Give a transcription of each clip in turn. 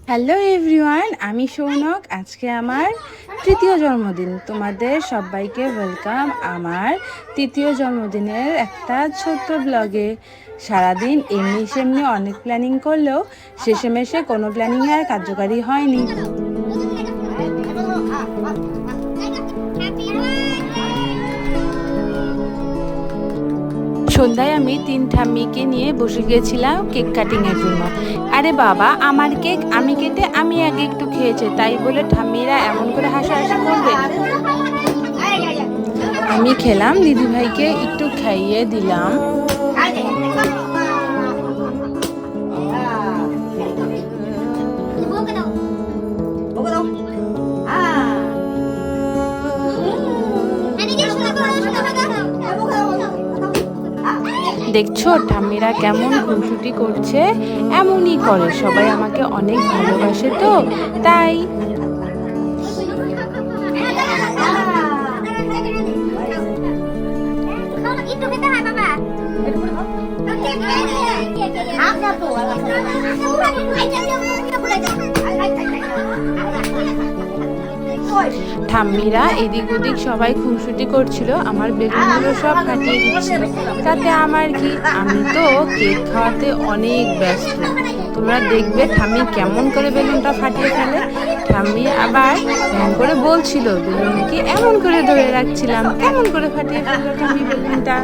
Hello everyone, আমি সৌনক। আজকে আমার তৃতীয় জন্মদিন। তোমাদের সবাইকে ওয়েলকাম আমার তৃতীয় জন্মদিনের একটা ছোট্ট ব্লগে। সারাদিন এমনি সেমনি অনেক প্ল্যানিং করলেও শেষেমেশে কোনো প্ল্যানিং আর কার্যকারী হয়নি। সন্ধ্যায় আমি 3 ঠাম্মিকে নিয়ে বসে গিয়েছিলাম কেক কাটিংয়ের জন্য। আরে বাবা, আমার কেক আমি কেটে আমি আগে একটু খেয়েছে, তাই বলে ঠাম্মিরা এমন করে হাসাহাসি করবে। আমি খেলাম, দিদিভাইকে একটু খাইয়ে দিলাম। দেখছো ঠাম্মিরা কেমন খুনসুটি করছে, এমনই করে সবাই, আমাকে অনেক ভালোবাসে তো তাই। ঠাম্মিরা এদিক ওদিক সবাই খুনসুটি করছিল, আমার বেলুনগুলো সব ফাটিয়ে দিচ্ছিল। তাতে আমার কি, আমি তো কেক খাওয়াতে অনেক ব্যস্ত। তোমরা দেখবে ঠাম্মি কেমন করে বেলুনটা ফাটিয়ে ফেলে। ঠাম্মি আবার ধ্যান করে বলছিল বেলুন নাকি এমন করে ধরে রাখছিলাম, কেমন করে ফাটিয়ে ফেললো ঠাম্মি বেলুনটা।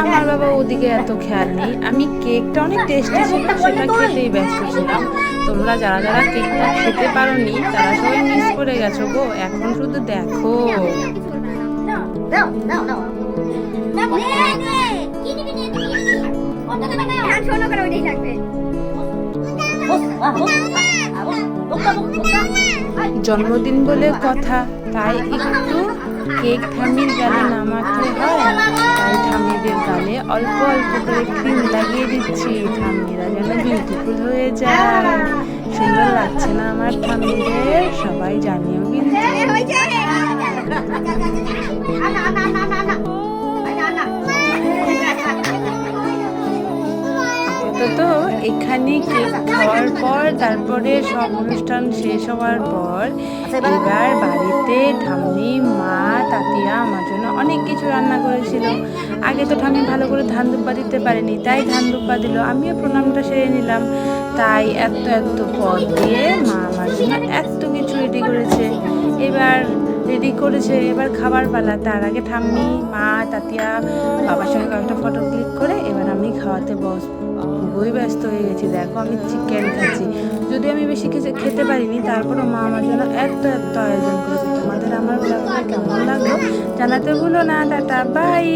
আমার বাবা ওদিকে এত খেয়াল নেই, আমি কেকটা অনেক টেস্টি ছিল সেটা খেতেই ব্যস্ত ছিলাম। তোমরা যারা যারা কেকটা খেতে পারোনি তারা সবাই মিস করে গেছো গো। এখন শুধু দেখো। জন্মদিন বলে কথা, তাই একটু কেক ঠাম্মির গালে নামাতে হয়, তাই ঠাম্মিদের গালে অল্প অল্প করে ক্রিম লাগিয়ে দিচ্ছি, ঠাম্মিরা যেন বিউটিফুল হয়ে যায়। সুন্দর লাগছে না আমার ঠাম্মিদের? সবাই জানিও কিন্তু। তো এখানে কেক খাওয়ার পর তারপরে সব অনুষ্ঠান শেষ হওয়ার পর এবার বাড়িতে ঠাম্মি, মা, তাতিয়া আমার জন্য অনেক কিছু রান্না করেছিল। আগে তো ঠাম্মি ভালো করে ধান দুব্বা দিতে পারেনি, তাই ধান দুব্বা দিল, আমিও প্রণামটা সেরে নিলাম। তাই এত এত পদ দিয়ে মা আমার জন্য এত কিছু রেডি করেছে। এবার খাবার পালা। তার আগে ঠাম্মি, মা, তাতিয়া বাবার সঙ্গে কয়েকটা ফটো ক্লিক করে এবার আমি খাওয়াতে খুবই ব্যস্ত হয়ে গেছি। দেখো আমি চিকেন খাচ্ছি, যদি আমি বেশি খেতে পারিনি, তারপরও মা আমার জন্য এত এত আয়োজন করেছে। তোমাদের আমার ব্লগটা কেমন লাগলো জানাতে ভুলো না। Tata, by.